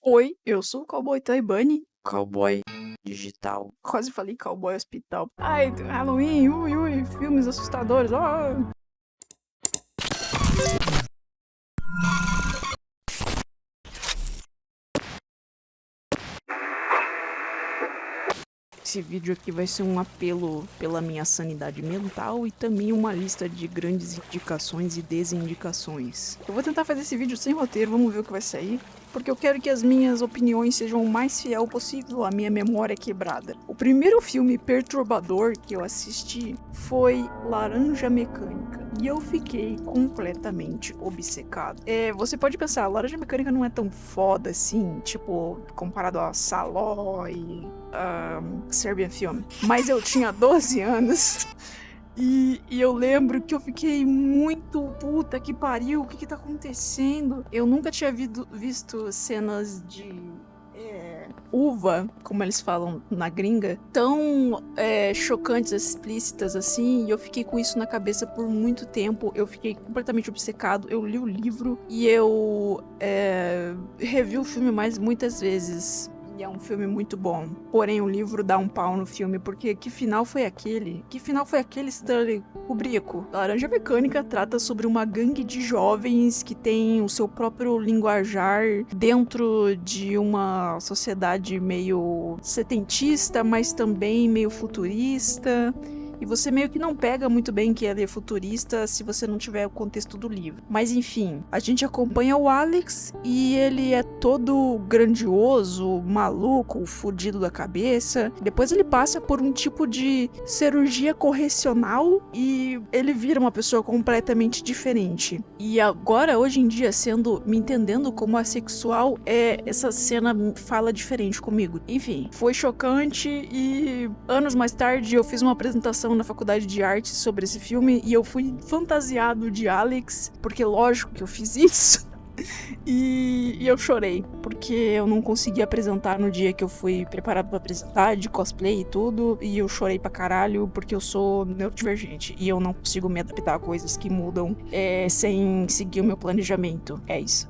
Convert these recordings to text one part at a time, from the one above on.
Oi, eu sou o cowboy Taibani, cowboy digital. Quase falei cowboy hospital. Ai, Halloween, ui, ui, filmes assustadores. Ó. Esse vídeo aqui vai ser um apelo pela minha sanidade mental e também uma lista de grandes indicações e desindicações. Eu vou tentar fazer esse vídeo sem roteiro, vamos ver o que vai sair. Porque eu quero que as minhas opiniões sejam o mais fiel possível à minha memória quebrada. O primeiro filme perturbador que eu assisti foi Laranja Mecânica. E eu fiquei completamente obcecado. Você pode pensar, Laranja Mecânica não é tão foda assim, tipo, comparado a Saló e Serbian Film. Mas eu tinha 12 anos. E eu lembro que eu fiquei muito puta que pariu, o que tá acontecendo? Eu nunca tinha visto cenas de uva, como eles falam na gringa, tão chocantes, explícitas assim, e eu fiquei com isso na cabeça por muito tempo. Eu fiquei completamente obcecado. Eu li o livro e eu revi o filme mais muitas vezes. E é um filme muito bom. Porém, o livro dá um pau no filme, porque que final foi aquele? Que final foi aquele, Stanley Kubrick? Laranja Mecânica trata sobre uma gangue de jovens que tem o seu próprio linguajar dentro de uma sociedade meio setentista, mas também meio futurista. E você meio que não pega muito bem que ele é futurista se você não tiver o contexto do livro. Mas enfim, a gente acompanha o Alex e ele é todo grandioso, maluco, fudido da cabeça. Depois ele passa por um tipo de cirurgia correcional e ele vira uma pessoa completamente diferente. E agora, hoje em dia, me entendendo como assexual, essa cena fala diferente comigo. Enfim, foi chocante e anos mais tarde eu fiz uma apresentação na faculdade de arte sobre esse filme e eu fui fantasiado de Alex, porque lógico que eu fiz isso. E eu chorei, porque eu não consegui apresentar no dia que eu fui preparado pra apresentar, de cosplay e tudo, e eu chorei pra caralho, porque eu sou neurodivergente, e eu não consigo me adaptar a coisas que mudam sem seguir o meu planejamento. É isso.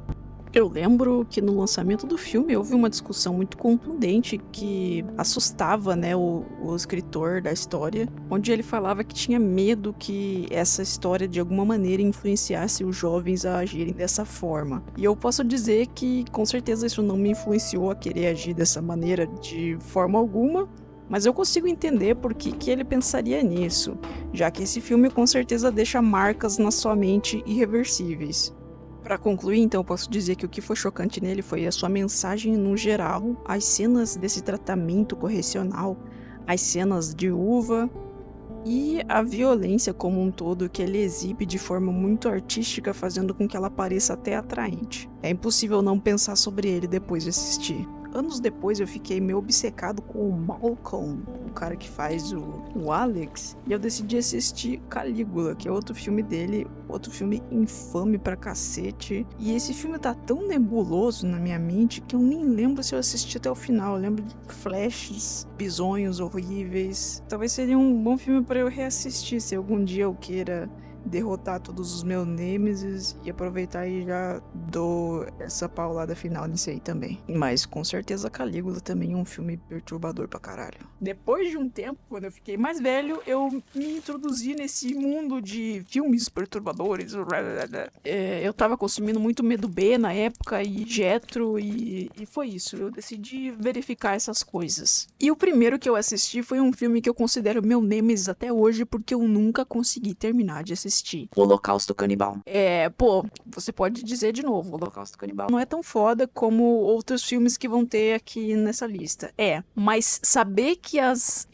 Eu lembro que no lançamento do filme houve uma discussão muito contundente que assustava, né, o escritor da história, onde ele falava que tinha medo que essa história de alguma maneira influenciasse os jovens a agirem dessa forma. E eu posso dizer que com certeza isso não me influenciou a querer agir dessa maneira de forma alguma, mas eu consigo entender por que ele pensaria nisso, já que esse filme com certeza deixa marcas na sua mente irreversíveis. Pra concluir, então, eu posso dizer que o que foi chocante nele foi a sua mensagem no geral, as cenas desse tratamento correcional, as cenas de uva e a violência como um todo que ele exibe de forma muito artística, fazendo com que ela pareça até atraente. É impossível não pensar sobre ele depois de assistir. Anos depois eu fiquei meio obcecado com o Malcolm, o cara que faz o Alex, e eu decidi assistir Calígula, que é outro filme dele, outro filme infame pra cacete. E esse filme tá tão nebuloso na minha mente que eu nem lembro se eu assisti até o final. Eu lembro de flashes, bizonhos horríveis. Talvez seria um bom filme pra eu reassistir se algum dia eu queira derrotar todos os meus nêmesis e aproveitar e já dou essa paulada final nisso aí também. Mas com certeza Calígula também é um filme perturbador pra caralho. Depois de um tempo, quando eu fiquei mais velho, eu me introduzi nesse mundo de filmes perturbadores. Eu tava consumindo muito Medo B na época e Jetro e foi isso. Eu decidi verificar essas coisas. E o primeiro que eu assisti foi um filme que eu considero meu nêmesis até hoje porque eu nunca consegui terminar de assistir. Holocausto Canibal. Você pode dizer de novo, Holocausto Canibal não é tão foda como outros filmes que vão ter aqui nessa lista. Mas saber que as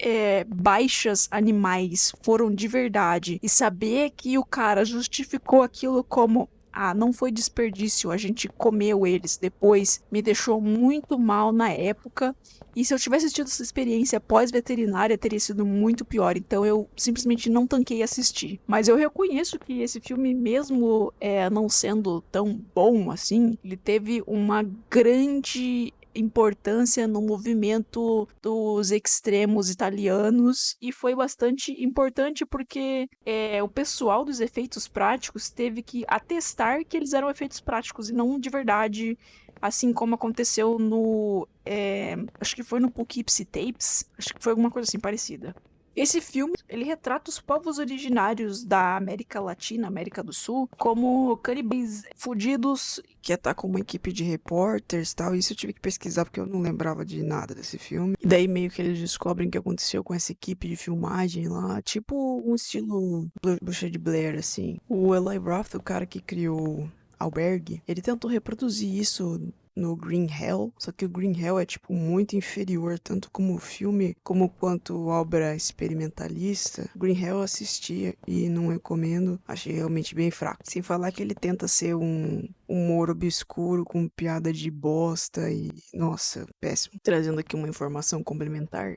baixas animais foram de verdade e saber que o cara justificou aquilo como não foi desperdício, a gente comeu eles depois, me deixou muito mal na época. E se eu tivesse tido essa experiência pós-veterinária, teria sido muito pior. Então eu simplesmente não tanquei assistir. Mas eu reconheço que esse filme, mesmo não sendo tão bom assim, ele teve uma grande importância no movimento dos extremos italianos e foi bastante importante porque o pessoal dos efeitos práticos teve que atestar que eles eram efeitos práticos e não de verdade assim como aconteceu no... acho que foi no Poughkeepsie Tapes, acho que foi alguma coisa assim parecida. Esse filme, ele retrata os povos originários da América Latina, América do Sul, como canibais fudidos que atacam uma equipe de repórteres e tal. Isso eu tive que pesquisar porque eu não lembrava de nada desse filme. E daí meio que eles descobrem o que aconteceu com essa equipe de filmagem lá, tipo um estilo Bruxa de Blair, assim. O Eli Roth, o cara que criou Albergue, ele tentou reproduzir isso no Green Hell, só que o Green Hell é tipo muito inferior, tanto como filme como quanto obra experimentalista. Green Hell eu assistia e não recomendo, achei realmente bem fraco. Sem falar que ele tenta ser um humor obscuro com piada de bosta e, nossa, péssimo. Trazendo aqui uma informação complementar,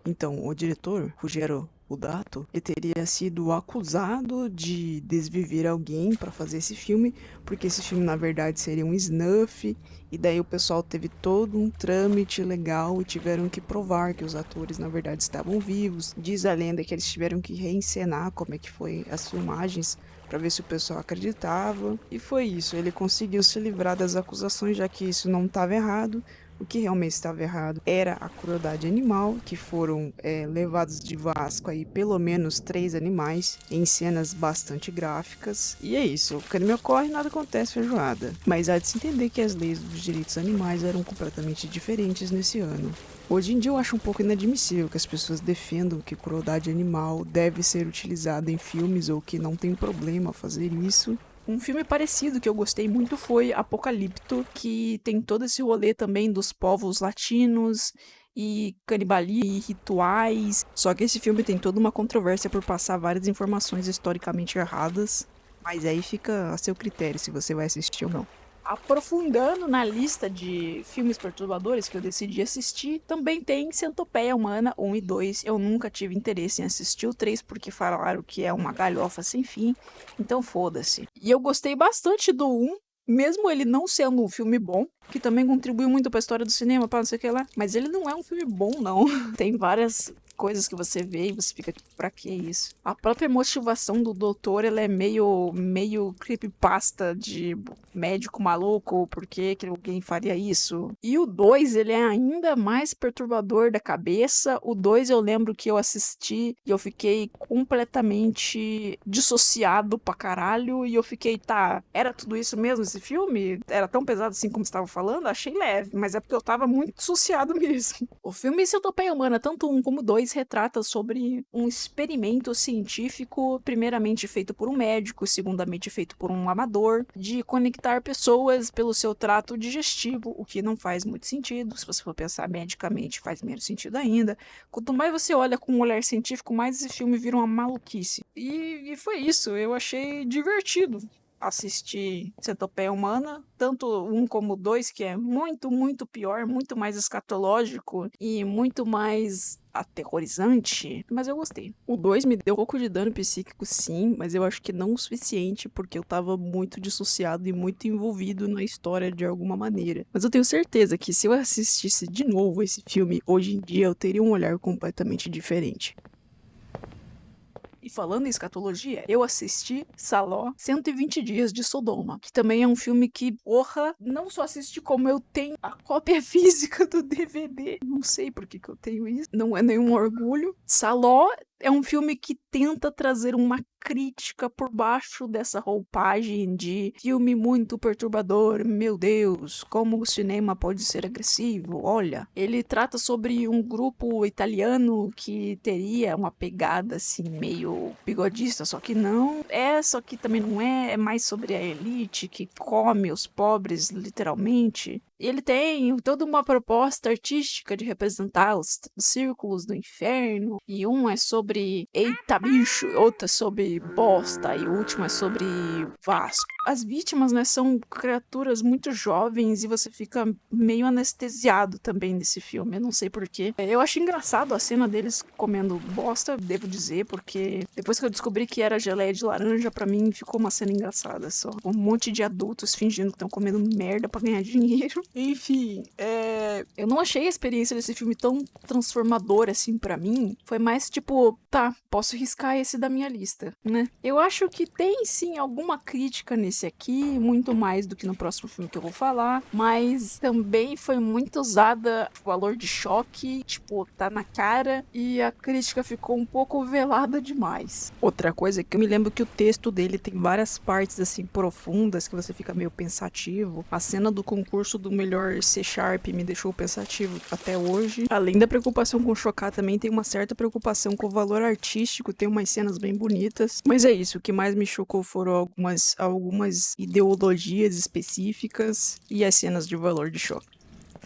então, o diretor, Ruggiero Udato, ele teria sido acusado de desviver alguém para fazer esse filme, porque esse filme na verdade seria um snuff, e daí o pessoal teve todo um trâmite legal e tiveram que provar que os atores na verdade estavam vivos. Diz a lenda que eles tiveram que reencenar como é que foi as filmagens para ver se o pessoal acreditava. E foi isso, ele conseguiu se livrar das acusações, já que isso não estava errado. O que realmente estava errado era a crueldade animal, que foram levados de Vasco aí pelo menos 3 animais em cenas bastante gráficas. E é isso, o crime ocorre e nada acontece feijoada. Mas há de se entender que as leis dos direitos animais eram completamente diferentes nesse ano. Hoje em dia eu acho um pouco inadmissível que as pessoas defendam que crueldade animal deve ser utilizada em filmes ou que não tem problema fazer isso. Um filme parecido que eu gostei muito foi Apocalipto, que tem todo esse rolê também dos povos latinos e canibalismo e rituais. Só que esse filme tem toda uma controvérsia por passar várias informações historicamente erradas. Mas aí fica a seu critério se você vai assistir ou não. Aprofundando na lista de filmes perturbadores que eu decidi assistir, também tem Centopeia Humana 1 e 2. Eu nunca tive interesse em assistir o 3 porque falaram que é uma galhofa sem fim, então foda-se. E eu gostei bastante do 1, mesmo ele não sendo um filme bom, que também contribuiu muito pra história do cinema, para não sei o que lá, mas ele não é um filme bom, não. Tem várias coisas que você vê e você fica tipo, pra que isso? A própria motivação do doutor, ela é meio creepypasta de médico maluco, por que alguém faria isso? E o 2, ele é ainda mais perturbador da cabeça. O 2 eu lembro que eu assisti e eu fiquei completamente dissociado pra caralho, e eu fiquei, tá, era tudo isso mesmo esse filme? Era tão pesado assim como você estava falando? Achei leve, mas é porque eu tava muito dissociado mesmo. O filme Centopeia Humana, tanto um como dois, retrata sobre um experimento científico, primeiramente feito por um médico, segundamente feito por um amador, de conectar pessoas pelo seu trato digestivo, o que não faz muito sentido. Se você for pensar medicamente, faz menos sentido ainda. Quanto mais você olha com um olhar científico, mais esse filme vira uma maluquice. E foi isso, eu achei divertido assistir Centopeia Humana, tanto um como dois, que é muito, muito pior, muito mais escatológico e muito mais aterrorizante, mas eu gostei. O 2 me deu um pouco de dano psíquico, sim, mas eu acho que não o suficiente, porque eu tava muito dissociado e muito envolvido na história de alguma maneira. Mas eu tenho certeza que se eu assistisse de novo esse filme hoje em dia, eu teria um olhar completamente diferente. E falando em escatologia, eu assisti Saló 120 Dias de Sodoma, que também é um filme que, porra, não só assisti como eu tenho a cópia física do DVD. Não sei por que eu tenho isso, não é nenhum orgulho. Saló é um filme que tenta trazer uma crítica por baixo dessa roupagem de filme muito perturbador. Meu Deus, como o cinema pode ser agressivo. Olha, ele trata sobre um grupo italiano que teria uma pegada assim meio bigodista, só que não é, só que também não é, é mais sobre a elite que come os pobres literalmente. Ele tem toda uma proposta artística de representar os círculos do inferno. E um é sobre eita bicho, outro é sobre bosta, e o último é sobre Vasco. As vítimas, né, são criaturas muito jovens e você fica meio anestesiado também nesse filme. Eu não sei porquê. Eu acho engraçado a cena deles comendo bosta, devo dizer, porque depois que eu descobri que era geleia de laranja, pra mim ficou uma cena engraçada só. Um monte de adultos fingindo que estão comendo merda pra ganhar dinheiro. Enfim, eu não achei a experiência desse filme tão transformadora assim pra mim. Foi mais tipo, tá, posso riscar esse da minha lista, né? Eu acho que tem sim alguma crítica nesse aqui, muito mais do que no próximo filme que eu vou falar, mas também foi muito usada o valor de choque, tipo, tá na cara, e a crítica ficou um pouco velada demais. Outra coisa é que eu me lembro que o texto dele tem várias partes assim profundas que você fica meio pensativo. A cena do concurso do melhor C Sharp me deixou pensativo até hoje. Além da preocupação com chocar, também tem uma certa preocupação com o valor artístico, tem umas cenas bem bonitas. Mas é isso, o que mais me chocou foram algumas ideologias específicas e as cenas de valor de choque.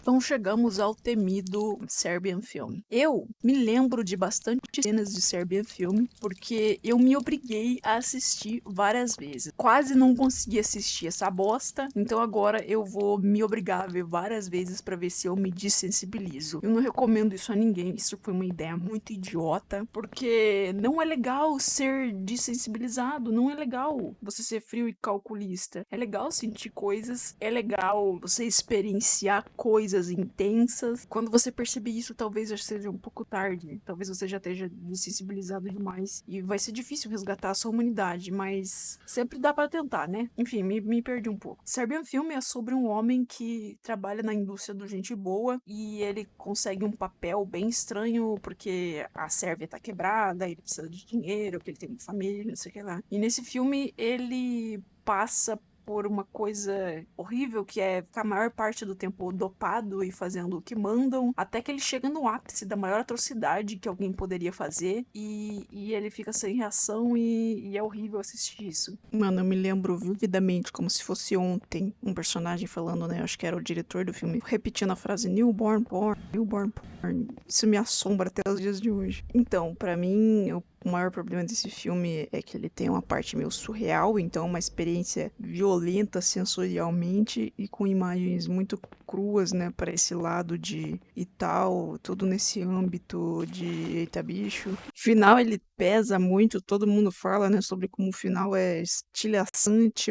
Então chegamos ao temido Serbian Film. Eu me lembro de bastante cenas de Serbian Film, porque eu me obriguei a assistir várias vezes. Quase não consegui assistir essa bosta, então agora eu vou me obrigar a ver várias vezes pra ver se eu me dessensibilizo. Eu não recomendo isso a ninguém, isso foi uma ideia muito idiota, porque não é legal ser dessensibilizado, não é legal você ser frio e calculista. É legal sentir coisas, é legal você experienciar coisas intensas. Quando você perceber isso, talvez já seja um pouco tarde. Talvez você já esteja desensibilizado demais. E vai ser difícil resgatar a sua humanidade, mas sempre dá pra tentar, né? Enfim, me perdi um pouco. Serbian Film é sobre um homem que trabalha na indústria do gente boa e ele consegue um papel bem estranho porque a Sérvia tá quebrada, ele precisa de dinheiro, porque ele tem uma família, não sei o que lá. E nesse filme ele passa por uma coisa horrível, que é ficar a maior parte do tempo dopado e fazendo o que mandam, até que ele chega no ápice da maior atrocidade que alguém poderia fazer, e ele fica sem reação, e é horrível assistir isso. Mano, eu me lembro vividamente, como se fosse ontem, um personagem falando, né, acho que era o diretor do filme, repetindo a frase newborn porn, newborn porn. Isso me assombra até os dias de hoje. Então, pra mim, o maior problema desse filme é que ele tem uma parte meio surreal, então uma experiência violenta sensorialmente e com imagens muito cruas, né, para esse lado de e tal, tudo nesse âmbito de eita bicho. O final ele pesa muito, todo mundo fala, né, sobre como o final é estilhaçante.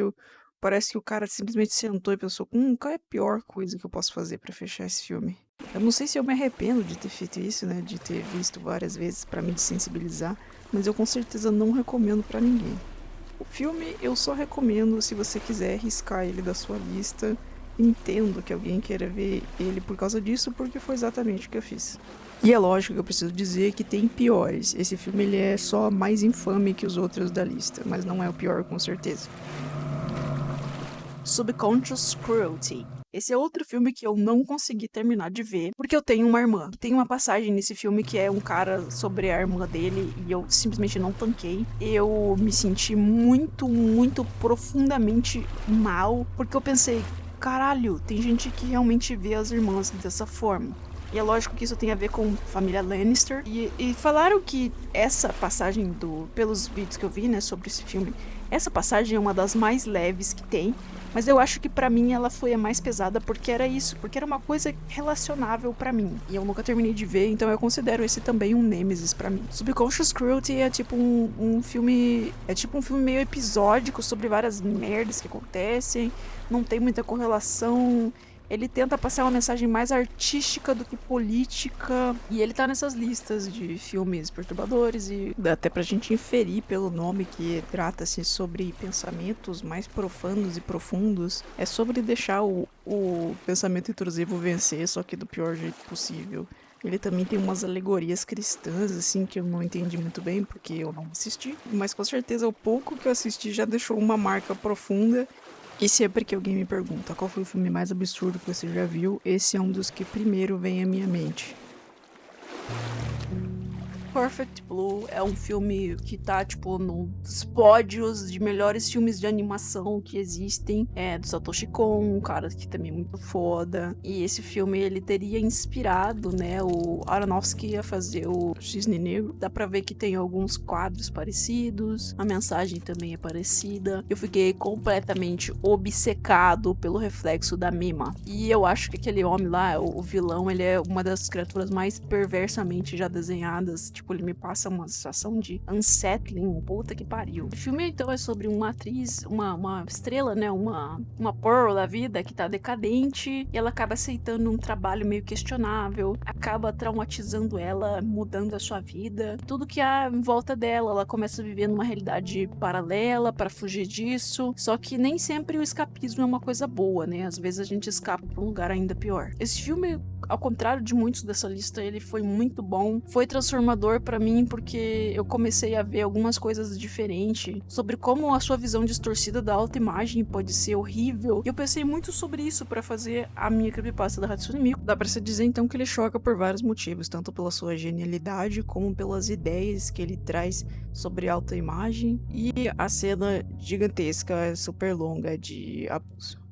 Parece que o cara simplesmente sentou e pensou, qual é a pior coisa que eu posso fazer pra fechar esse filme? Eu não sei se eu me arrependo de ter feito isso, né, de ter visto várias vezes pra me desensibilizar, mas eu com certeza não recomendo pra ninguém. O filme eu só recomendo se você quiser riscar ele da sua lista. Entendo que alguém queira ver ele por causa disso, porque foi exatamente o que eu fiz. E é lógico que eu preciso dizer que tem piores. Esse filme ele é só mais infame que os outros da lista, mas não é o pior com certeza. Subconscious Cruelty. Esse é outro filme que eu não consegui terminar de ver, porque eu tenho uma irmã. Tem uma passagem nesse filme que é um cara sobre a irmã dele e eu simplesmente não tanquei. Eu me senti muito, muito profundamente mal, porque eu pensei, caralho, tem gente que realmente vê as irmãs dessa forma. E é lógico que isso tem a ver com família Lannister. E falaram que essa passagem pelos vídeos que eu vi, né, sobre esse filme, essa passagem é uma das mais leves que tem, mas eu acho que pra mim ela foi a mais pesada porque era isso, porque era uma coisa relacionável pra mim. E eu nunca terminei de ver, então eu considero esse também um nêmesis pra mim. Subconscious Cruelty é tipo um filme, é tipo um filme meio episódico sobre várias merdas que acontecem, não tem muita correlação. Ele tenta passar uma mensagem mais artística do que política. E ele tá nessas listas de filmes perturbadores. E dá até pra gente inferir pelo nome que trata-se sobre pensamentos mais profanos e profundos. É sobre deixar o pensamento intrusivo vencer, só que do pior jeito possível. Ele também tem umas alegorias cristãs, assim, que eu não entendi muito bem, porque eu não assisti. Mas com certeza o pouco que eu assisti já deixou uma marca profunda. E sempre que alguém me pergunta qual foi o filme mais absurdo que você já viu, esse é um dos que primeiro vem à minha mente. Perfect Blue é um filme que tá, tipo, nos pódios de melhores filmes de animação que existem. É do Satoshi Kon, um cara que também é muito foda. E esse filme, ele teria inspirado, né, o Aronofsky a fazer o Cisne Negro. Dá pra ver que tem alguns quadros parecidos, a mensagem também é parecida. Eu fiquei completamente obcecado pelo reflexo da Mima. E eu acho que aquele homem lá, o vilão, ele é uma das criaturas mais perversamente já desenhadas, tipo, tipo, ele me passa uma sensação de unsettling, puta que pariu. O filme, então, é sobre uma atriz, uma estrela, né, uma Pearl da vida que tá decadente, e ela acaba aceitando um trabalho meio questionável, acaba traumatizando ela, mudando a sua vida, tudo que há em volta dela, ela começa a viver numa realidade paralela para fugir disso, só que nem sempre o escapismo é uma coisa boa, né, às vezes a gente escapa pra um lugar ainda pior. Esse filme, ao contrário de muitos dessa lista, ele foi muito bom, foi transformador pra mim porque eu comecei a ver algumas coisas diferentes sobre como a sua visão distorcida da autoimagem pode ser horrível. E eu pensei muito sobre isso pra fazer a minha creepypasta da Hatsune Miku. Dá pra se dizer então que ele choca por vários motivos, tanto pela sua genialidade como pelas ideias que ele traz sobre autoimagem e a cena gigantesca, super longa de abuso.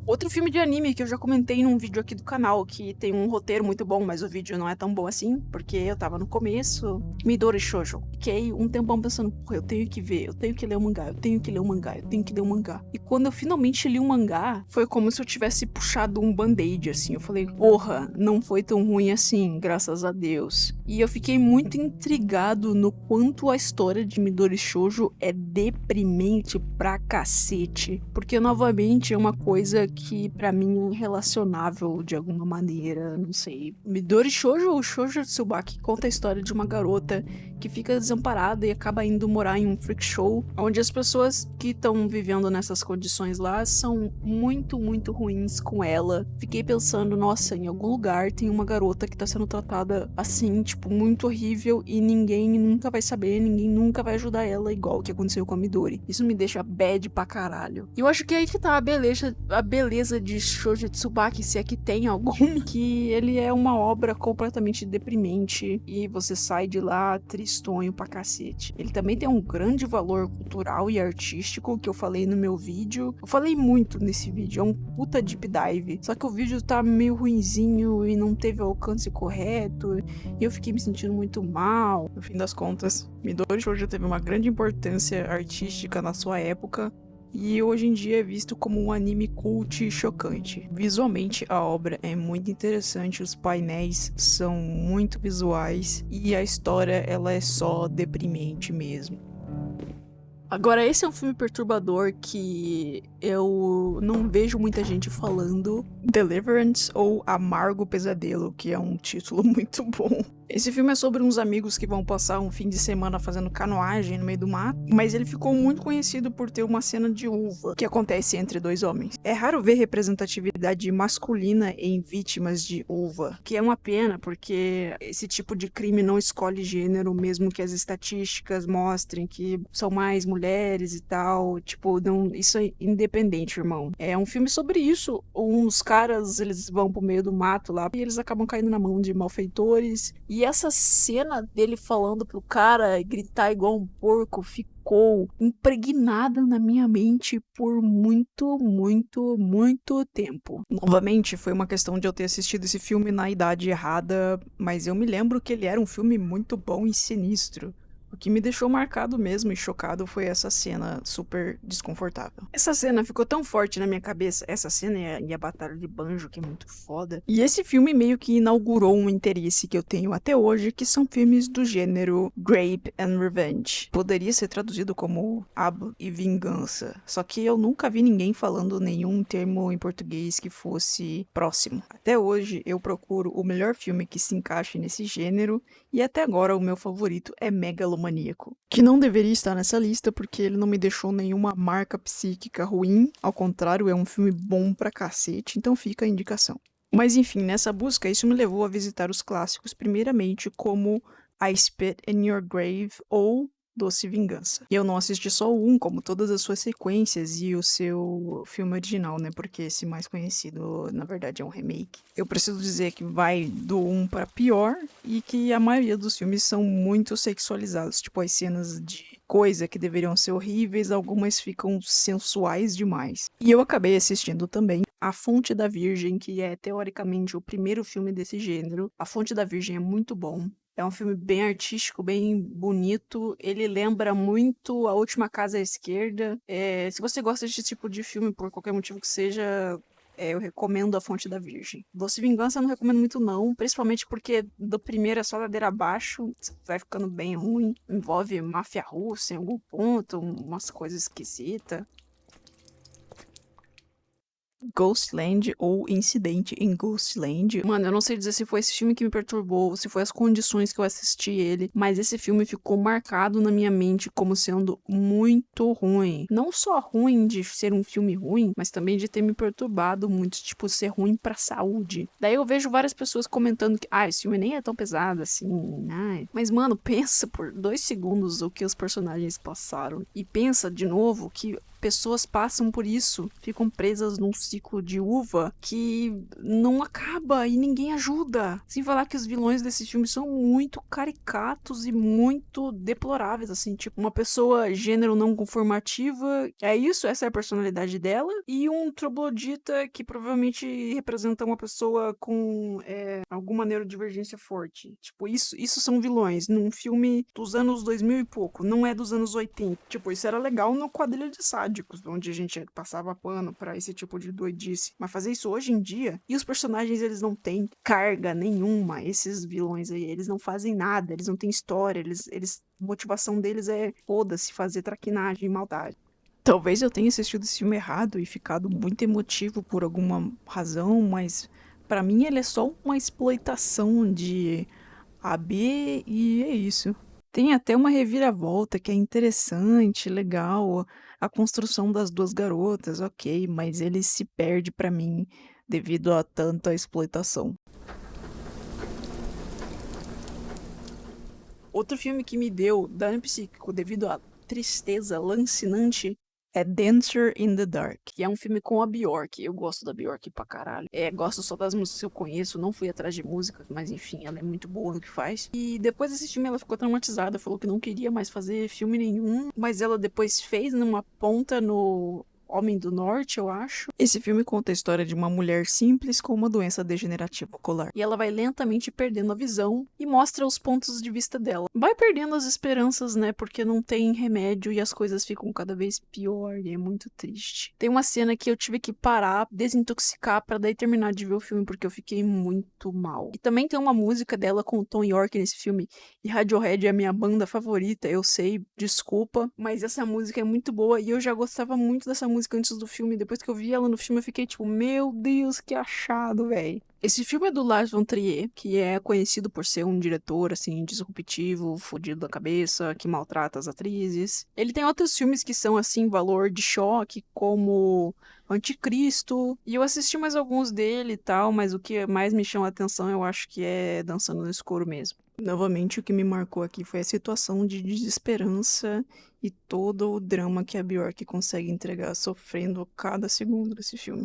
Outro filme de anime que eu já comentei num vídeo aqui do canal, que tem um roteiro muito bom, mas o vídeo não é tão bom assim, porque eu tava no começo, Midori Shoujo. Fiquei um tempão pensando, pô, eu tenho que ver, eu tenho que ler o mangá, eu tenho que ler o mangá, eu tenho que ler o mangá. E quando eu finalmente li o mangá, foi como se eu tivesse puxado um band-aid, assim. Eu falei, porra, não foi tão ruim assim, graças a Deus. E eu fiquei muito intrigado no quanto a história de Midori Shoujo é deprimente pra cacete. Porque, novamente, é uma coisa que pra mim é relacionável de alguma maneira, não sei. Midori Shoujo ou Shoujo Tsubaki conta a história de uma garota que fica desamparada e acaba indo morar em um freak show, onde as pessoas que estão vivendo nessas condições lá são muito, muito ruins com ela. Fiquei pensando, nossa, em algum lugar tem uma garota que tá sendo tratada assim, tipo, muito horrível e ninguém nunca vai saber, ninguém nunca vai ajudar ela, igual o que aconteceu com a Midori. Isso me deixa bad pra caralho. E eu acho que é aí que tá a beleza de Shoujo Tsubaki, se é que tem algum, que ele é uma obra completamente deprimente e você sai de lá tristonho pra cacete. Ele também tem um grande valor cultural e artístico, que eu falei no meu vídeo. Eu falei muito nesse vídeo, é um puta deep dive. Só que o vídeo tá meio ruinzinho e não teve o alcance correto, e eu fiquei me sentindo muito mal. No fim das contas, Midori Shoujo teve uma grande importância artística na sua época, e hoje em dia é visto como um anime cult e chocante. Visualmente, a obra é muito interessante, os painéis são muito visuais e a história ela é só deprimente mesmo. Agora, esse é um filme perturbador que eu não vejo muita gente falando. Deliverance ou Amargo Pesadelo, que é um título muito bom. Esse filme é sobre uns amigos que vão passar um fim de semana fazendo canoagem no meio do mato, mas ele ficou muito conhecido por ter uma cena de uva que acontece entre dois homens. É raro ver representatividade masculina em vítimas de uva, que é uma pena porque esse tipo de crime não escolhe gênero, mesmo que as estatísticas mostrem que são mais mulheres e tal. Tipo, não, isso é independente, irmão. É um filme sobre isso. Uns caras, eles vão pro meio do mato lá e eles acabam caindo na mão de malfeitores. E essa cena dele falando pro cara gritar igual um porco ficou impregnada na minha mente por muito, muito, muito tempo. Novamente, foi uma questão de eu ter assistido esse filme na idade errada, mas eu me lembro que ele era um filme muito bom e sinistro. O que me deixou marcado mesmo e chocado foi essa cena super desconfortável. Essa cena ficou tão forte na minha cabeça, essa cena e a batalha de banjo, que é muito foda. E esse filme meio que inaugurou um interesse que eu tenho até hoje, que são filmes do gênero Rape and Revenge. Poderia ser traduzido como abo e vingança, só que eu nunca vi ninguém falando nenhum termo em português que fosse próximo. Até hoje eu procuro o melhor filme que se encaixe nesse gênero, e até agora o meu favorito é Megalomaníaco, que não deveria estar nessa lista porque ele não me deixou nenhuma marca psíquica ruim, ao contrário, é um filme bom pra cacete, então fica a indicação. Mas enfim, nessa busca, isso me levou a visitar os clássicos, primeiramente como I Spit in Your Grave ou Doce Vingança. E eu não assisti só o um, como todas as suas sequências e o seu filme original, né? Porque esse mais conhecido, na verdade, é um remake. Eu preciso dizer que vai do um para pior e que a maioria dos filmes são muito sexualizados. Tipo, as cenas de coisa que deveriam ser horríveis, algumas ficam sensuais demais. E eu acabei assistindo também A Fonte da Virgem, que é teoricamente o primeiro filme desse gênero. A Fonte da Virgem é muito bom. É um filme bem artístico, bem bonito. Ele lembra muito A Última Casa à Esquerda. Se você gosta desse tipo de filme, por qualquer motivo que seja, eu recomendo A Fonte da Virgem. Doce Vingança eu não recomendo muito não, principalmente porque do primeiro é só ladeira abaixo, vai ficando bem ruim. Envolve máfia russa em algum ponto, umas coisas esquisitas. Ghostland ou Incidente em Ghostland. Mano, eu não sei dizer se foi esse filme que me perturbou, se foi as condições que eu assisti ele, mas esse filme ficou marcado na minha mente como sendo muito ruim. Não só ruim de ser um filme ruim, mas também de ter me perturbado muito, tipo, ser ruim pra saúde. Daí eu vejo várias pessoas comentando que, esse filme nem é tão pesado assim, ai. Mas, mano, pensa por 2 segundos o que os personagens passaram. E pensa de novo que pessoas passam por isso, ficam presas num ciclo de uva que não acaba e ninguém ajuda. Sem falar que os vilões desse filme são muito caricatos e muito deploráveis, assim, tipo, uma pessoa gênero não conformativa, é isso, essa é a personalidade dela, e um troglodita que provavelmente representa uma pessoa com alguma neurodivergência forte. Tipo, isso são vilões num filme dos anos 2000 e pouco, não é dos anos 80. Tipo, isso era legal no Quadrilha de Sádicos, onde a gente passava pano pra esse tipo de doidice. Mas fazer isso hoje em dia, e os personagens eles não têm carga nenhuma, esses vilões aí, eles não fazem nada, eles não têm história, a motivação deles é foda-se, fazer traquinagem e maldade. Talvez eu tenha assistido esse filme errado e ficado muito emotivo por alguma razão, mas pra mim ele é só uma exploitação de AB e é isso. Tem até uma reviravolta que é interessante, legal, a construção das duas garotas, ok, mas ele se perde pra mim devido a tanta exploitação. Outro filme que me deu dano psíquico devido à tristeza lancinante é Dancer in the Dark, que é um filme com a Bjork. Eu gosto da Bjork pra caralho. Gosto só das músicas que eu conheço, não fui atrás de música, mas enfim, ela é muito boa no que faz. E depois desse filme ela ficou traumatizada, falou que não queria mais fazer filme nenhum, mas ela depois fez numa ponta no Homem do Norte, eu acho. Esse filme conta a história de uma mulher simples com uma doença degenerativa ocular. E ela vai lentamente perdendo a visão e mostra os pontos de vista dela. Vai perdendo as esperanças, né? Porque não tem remédio e as coisas ficam cada vez pior e é muito triste. Tem uma cena que eu tive que parar, desintoxicar pra daí terminar de ver o filme porque eu fiquei muito mal. E também tem uma música dela com o Tom York nesse filme. E Radiohead é a minha banda favorita, eu sei, desculpa, mas essa música é muito boa e eu já gostava muito dessa música antes do filme. Depois que eu vi ela no filme, eu fiquei tipo, meu Deus, que achado, velho. Esse filme é do Lars von Trier, que é conhecido por ser um diretor, assim, disruptivo, fodido da cabeça, que maltrata as atrizes. Ele tem outros filmes que são, assim, valor de choque, como Anticristo, e eu assisti mais alguns dele e tal, mas o que mais me chama a atenção eu acho que é Dançando no Escuro mesmo. Novamente, o que me marcou aqui foi a situação de desesperança e todo o drama que a Bjork consegue entregar sofrendo cada segundo desse filme.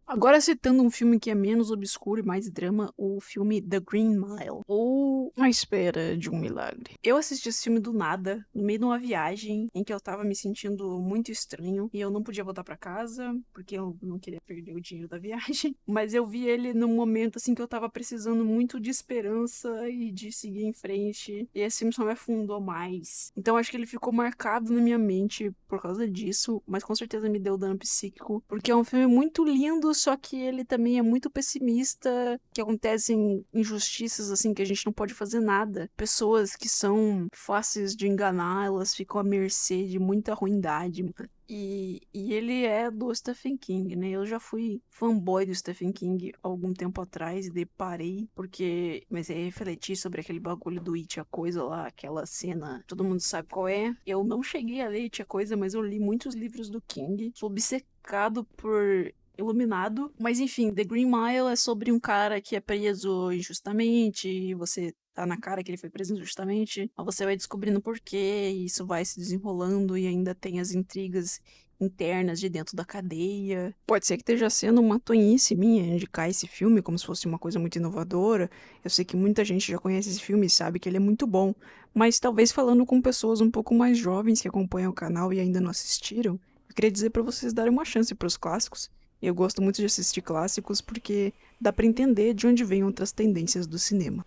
Agora citando um filme que é menos obscuro e mais drama, o filme The Green Mile, ou A Espera de um Milagre. Eu assisti esse filme do nada, no meio de uma viagem em que eu tava me sentindo muito estranho e eu não podia voltar pra casa, porque eu não queria perder o dinheiro da viagem, mas eu vi ele num momento assim que eu tava precisando muito de esperança e de seguir em frente, e esse filme só me afundou mais. Então acho que ele ficou marcado na minha mente por causa disso, mas com certeza me deu dano psíquico, porque é um filme muito lindo, só que ele também é muito pessimista, que acontecem injustiças assim que a gente não pode fazer nada. Pessoas que são fáceis de enganar, elas ficam à mercê de muita ruindade, mano. E ele é do Stephen King, né? Eu já fui fanboy do Stephen King algum tempo atrás e daí parei, porque... Mas aí refleti sobre aquele bagulho do It, a Coisa lá, aquela cena, todo mundo sabe qual é. Eu não cheguei a ler It, a Coisa, mas eu li muitos livros do King. Sou obcecado por Iluminado, mas enfim, The Green Mile é sobre um cara que é preso injustamente, e você tá na cara que ele foi preso injustamente, mas você vai descobrindo por quê, e isso vai se desenrolando e ainda tem as intrigas internas de dentro da cadeia. Pode ser que esteja sendo uma tonhice minha indicar esse filme como se fosse uma coisa muito inovadora. Eu sei que muita gente já conhece esse filme e sabe que ele é muito bom, mas talvez falando com pessoas um pouco mais jovens que acompanham o canal e ainda não assistiram, eu queria dizer pra vocês darem uma chance pros clássicos. Eu gosto muito de assistir clássicos porque dá pra entender de onde vêm outras tendências do cinema.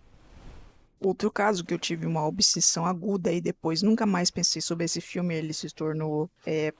Outro caso que eu tive uma obsessão aguda e depois nunca mais pensei sobre esse filme, ele se tornou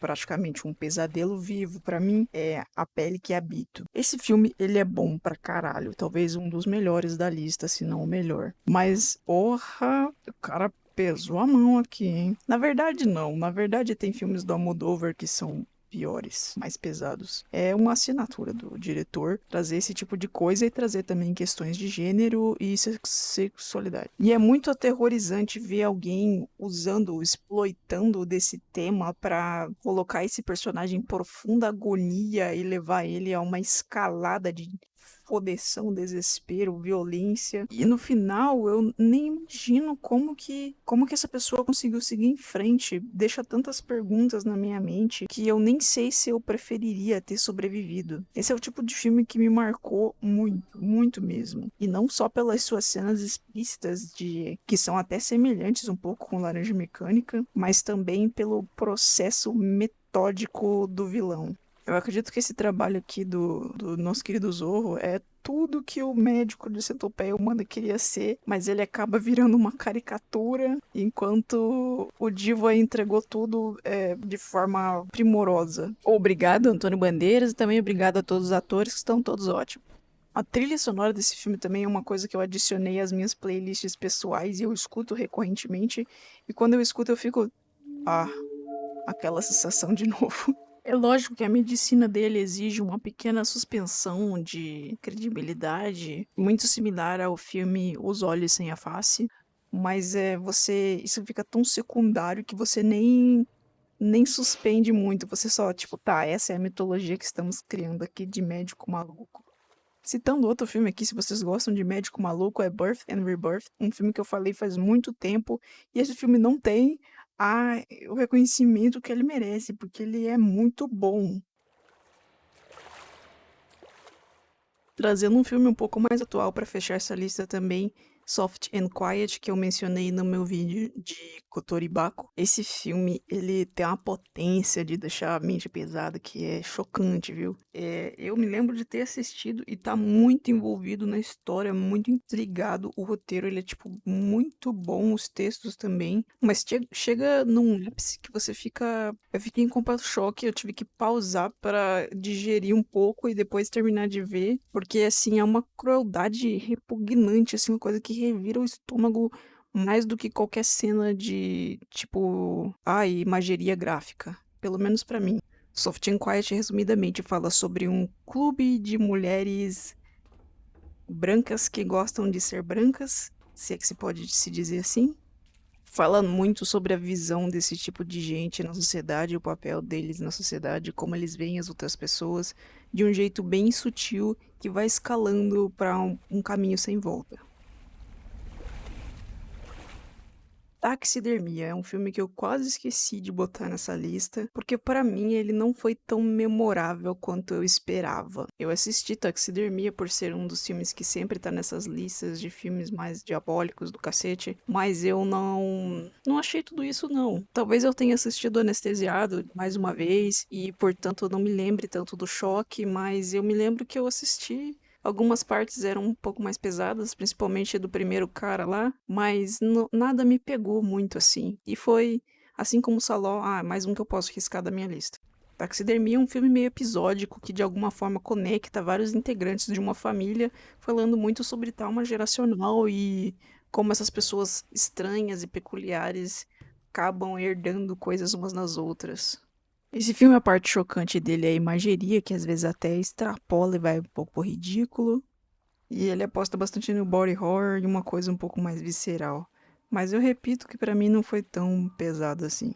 praticamente um pesadelo vivo pra mim, é A Pele que Habito. Esse filme, ele é bom pra caralho, talvez um dos melhores da lista, se não o melhor. Mas, porra, o cara pesou a mão aqui, hein? Na verdade, não. Na verdade, tem filmes do Almodóvar que são piores, mais pesados. É uma assinatura do diretor trazer esse tipo de coisa e trazer também questões de gênero e sexualidade. E é muito aterrorizante ver alguém usando, exploitando desse tema para colocar esse personagem em profunda agonia e levar ele a uma escalada de fodeção, desespero, violência. E no final eu nem imagino como que essa pessoa conseguiu seguir em frente. Deixa tantas perguntas na minha mente que eu nem sei se eu preferiria ter sobrevivido. Esse é o tipo de filme que me marcou muito, muito mesmo. E não só pelas suas cenas explícitas de que são até semelhantes um pouco com Laranja Mecânica, mas também pelo processo metódico do vilão. Eu acredito que esse trabalho aqui do nosso querido Zorro é tudo que o médico de Centopeia Humana queria ser, mas ele acaba virando uma caricatura, enquanto o Divo aí entregou tudo de forma primorosa. Obrigado, Antônio Bandeiras, e também obrigado a todos os atores que estão todos ótimos. A trilha sonora desse filme também é uma coisa que eu adicionei às minhas playlists pessoais e eu escuto recorrentemente, e quando eu escuto eu fico, ah, aquela sensação de novo. É lógico que a medicina dele exige uma pequena suspensão de credibilidade, muito similar ao filme Os Olhos Sem a Face, mas isso fica tão secundário que você nem suspende muito, você só, tipo, tá, essa é a mitologia que estamos criando aqui de médico maluco. Citando outro filme aqui, se vocês gostam de médico maluco, é Birth and Rebirth, um filme que eu falei faz muito tempo, e esse filme não tem o reconhecimento que ele merece, porque ele é muito bom. Trazendo um filme um pouco mais atual para fechar essa lista também, Soft and Quiet, que eu mencionei no meu vídeo de Kotoribako. Esse filme, ele tem uma potência de deixar a mente pesada que é chocante, viu? Eu me lembro de ter assistido e tá muito envolvido na história, muito intrigado. O roteiro, ele é, tipo, muito bom, os textos também. Mas chega num ápice que você fica... Eu fiquei em completo choque, eu tive que pausar para digerir um pouco e depois terminar de ver. Porque, assim, é uma crueldade repugnante, assim, uma coisa que revira o estômago mais do que qualquer cena de, tipo, imageria gráfica. Pelo menos pra mim. Soft and Quiet, resumidamente, fala sobre um clube de mulheres brancas que gostam de ser brancas, se é que se pode se dizer assim. Fala muito sobre a visão desse tipo de gente na sociedade, o papel deles na sociedade, como eles veem as outras pessoas, de um jeito bem sutil que vai escalando para um caminho sem volta. Taxidermia é um filme que eu quase esqueci de botar nessa lista, porque para mim ele não foi tão memorável quanto eu esperava. Eu assisti Taxidermia por ser um dos filmes que sempre tá nessas listas de filmes mais diabólicos do cacete, mas eu não achei tudo isso não. Talvez eu tenha assistido Anestesiado mais uma vez e, portanto, eu não me lembre tanto do choque, mas eu me lembro que eu assisti. Algumas partes eram um pouco mais pesadas, principalmente do primeiro cara lá, mas nada me pegou muito assim. E foi, assim como Saló, mais um que eu posso riscar da minha lista. Taxidermia é um filme meio episódico que de alguma forma conecta vários integrantes de uma família, falando muito sobre trauma geracional e como essas pessoas estranhas e peculiares acabam herdando coisas umas nas outras. Esse filme, a parte chocante dele é a imageria, que às vezes até extrapola e vai um pouco pro ridículo. E ele aposta bastante no body horror e uma coisa um pouco mais visceral. Mas eu repito que pra mim não foi tão pesado assim.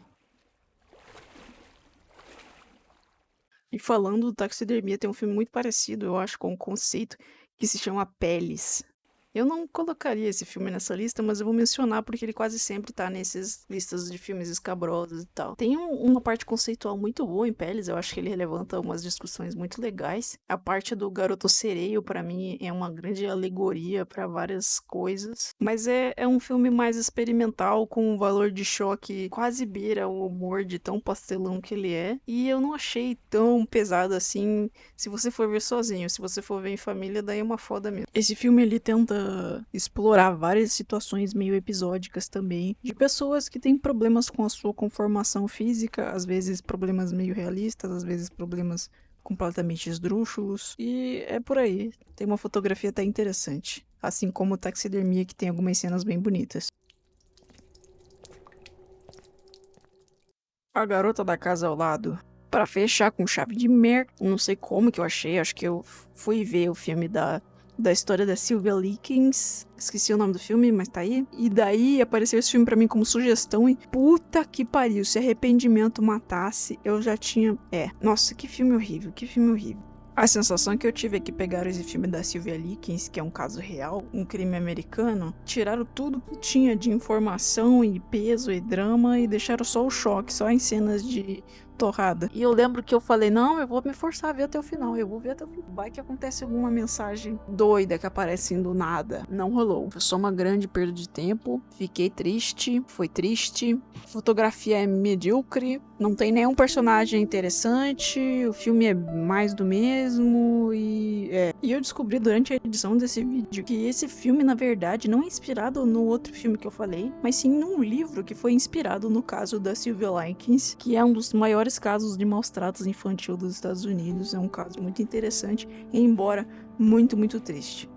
E falando do Taxidermia, tem um filme muito parecido, eu acho, com o conceito, que se chama Peles. Eu não colocaria esse filme nessa lista, mas eu vou mencionar porque ele quase sempre tá nessas listas de filmes escabrosos e tal. Tem uma parte conceitual muito boa em Peles, eu acho que ele levanta umas discussões muito legais. A parte do garoto sereio, pra mim, é uma grande alegoria pra várias coisas. Mas é um filme mais experimental, com um valor de choque quase beira o humor de tão pastelão que ele é. E eu não achei tão pesado assim se você for ver sozinho. Se você for ver em família, daí é uma foda mesmo. Esse filme, ele tenta tenta explorar várias situações meio episódicas também, de pessoas que têm problemas com a sua conformação física, às vezes problemas meio realistas, às vezes problemas completamente esdrúxulos, e é por aí. Tem uma fotografia até interessante, assim como Taxidermia, que tem algumas cenas bem bonitas. A Garota da Casa ao Lado. Pra fechar com chave de merda, não sei como que eu achei, acho que eu fui ver o filme da história da Sylvia Likens, esqueci o nome do filme, mas tá aí. E daí apareceu esse filme pra mim como sugestão e puta que pariu, se Arrependimento matasse, eu já tinha... nossa, que filme horrível, que filme horrível. A sensação que eu tive é que pegaram esse filme da Sylvia Likens, que é um caso real, um crime americano, tiraram tudo que tinha de informação e peso e drama e deixaram só o choque, só em cenas de torrada. E eu lembro que eu falei, não, eu vou me forçar a ver até o final, eu vou ver até o final. Vai que acontece alguma mensagem doida que aparece do nada. Não rolou. Foi só uma grande perda de tempo. Fiquei triste, foi triste. A fotografia é medíocre, não tem nenhum personagem interessante, o filme é mais do mesmo e eu descobri durante a edição desse vídeo que esse filme, na verdade, não é inspirado no outro filme que eu falei, mas sim num livro que foi inspirado no caso da Sylvia Likens, que é um dos maiores casos de maus-tratos infantil dos Estados Unidos. É um caso muito interessante, embora muito, muito triste.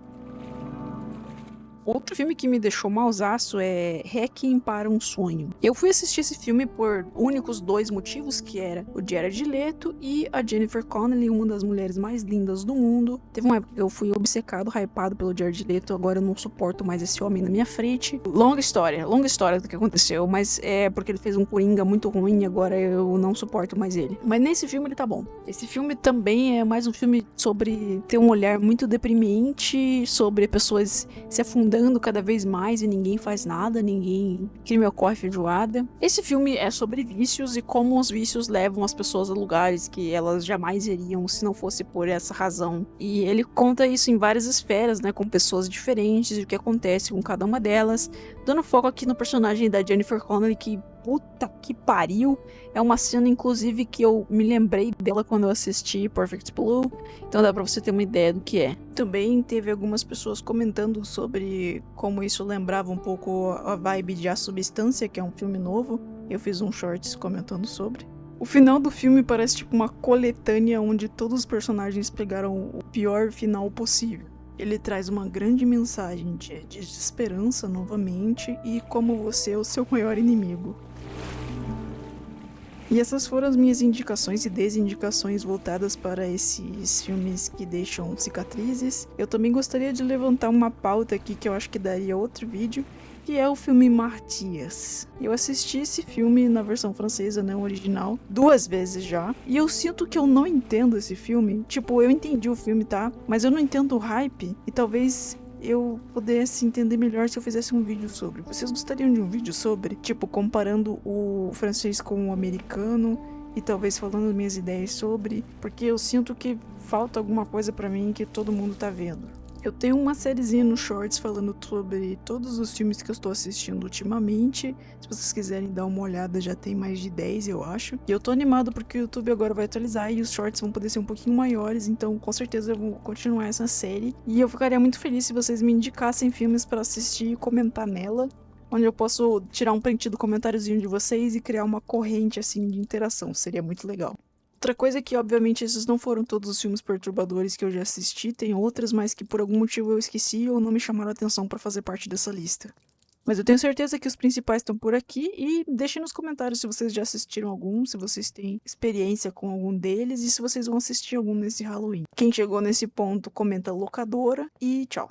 Outro filme que me deixou mausaço é Requiem para um Sonho. Eu fui assistir esse filme por únicos dois motivos, que era o Jared Leto e a Jennifer Connelly, uma das mulheres mais lindas do mundo. Teve uma época que eu fui obcecado, hypado pelo Jared Leto, agora eu não suporto mais esse homem na minha frente. Longa história do que aconteceu, mas é porque ele fez um Coringa muito ruim e agora eu não suporto mais ele. Mas nesse filme ele tá bom. Esse filme também é mais um filme sobre ter um olhar muito deprimente, sobre pessoas se afundando cada vez mais e ninguém faz nada, crime ocorre feijoada. Esse filme é sobre vícios e como os vícios levam as pessoas a lugares que elas jamais iriam se não fosse por essa razão. E ele conta isso em várias esferas, né, com pessoas diferentes e o que acontece com cada uma delas, dando foco aqui no personagem da Jennifer Connelly, que puta que pariu. É uma cena, inclusive, que eu me lembrei dela quando eu assisti Perfect Blue. Então dá pra você ter uma ideia do que é. Também teve algumas pessoas comentando sobre como isso lembrava um pouco a vibe de A Substância, que é um filme novo. Eu fiz um shorts comentando sobre. O final do filme parece tipo uma coletânea onde todos os personagens pegaram o pior final possível. Ele traz uma grande mensagem de desesperança novamente e como você é o seu maior inimigo. E essas foram as minhas indicações e desindicações voltadas para esses filmes que deixam cicatrizes. Eu também gostaria de levantar uma pauta aqui que eu acho que daria outro vídeo, que é o filme Martyrs. Eu assisti esse filme na versão francesa, não original, 2 vezes já, e eu sinto que eu não entendo esse filme. Tipo, eu entendi o filme, tá? Mas eu não entendo o hype, e talvez eu pudesse entender melhor se eu fizesse um vídeo sobre. Vocês gostariam de um vídeo sobre? Tipo, comparando o francês com o americano e talvez falando minhas ideias sobre, porque eu sinto que falta alguma coisa pra mim que todo mundo tá vendo. Eu tenho uma sériezinha no Shorts falando sobre todos os filmes que eu estou assistindo ultimamente. Se vocês quiserem dar uma olhada, já tem mais de 10, eu acho. E eu tô animado porque o YouTube agora vai atualizar e os Shorts vão poder ser um pouquinho maiores, então com certeza eu vou continuar essa série. E eu ficaria muito feliz se vocês me indicassem filmes para assistir e comentar nela, onde eu posso tirar um print do comentáriozinho de vocês e criar uma corrente assim de interação. Seria muito legal. Outra coisa é que, obviamente, esses não foram todos os filmes perturbadores que eu já assisti, tem outras, mas que por algum motivo eu esqueci ou não me chamaram a atenção pra fazer parte dessa lista. Mas eu tenho certeza que os principais estão por aqui e deixem nos comentários se vocês já assistiram algum, se vocês têm experiência com algum deles e se vocês vão assistir algum nesse Halloween. Quem chegou nesse ponto, comenta locadora e tchau.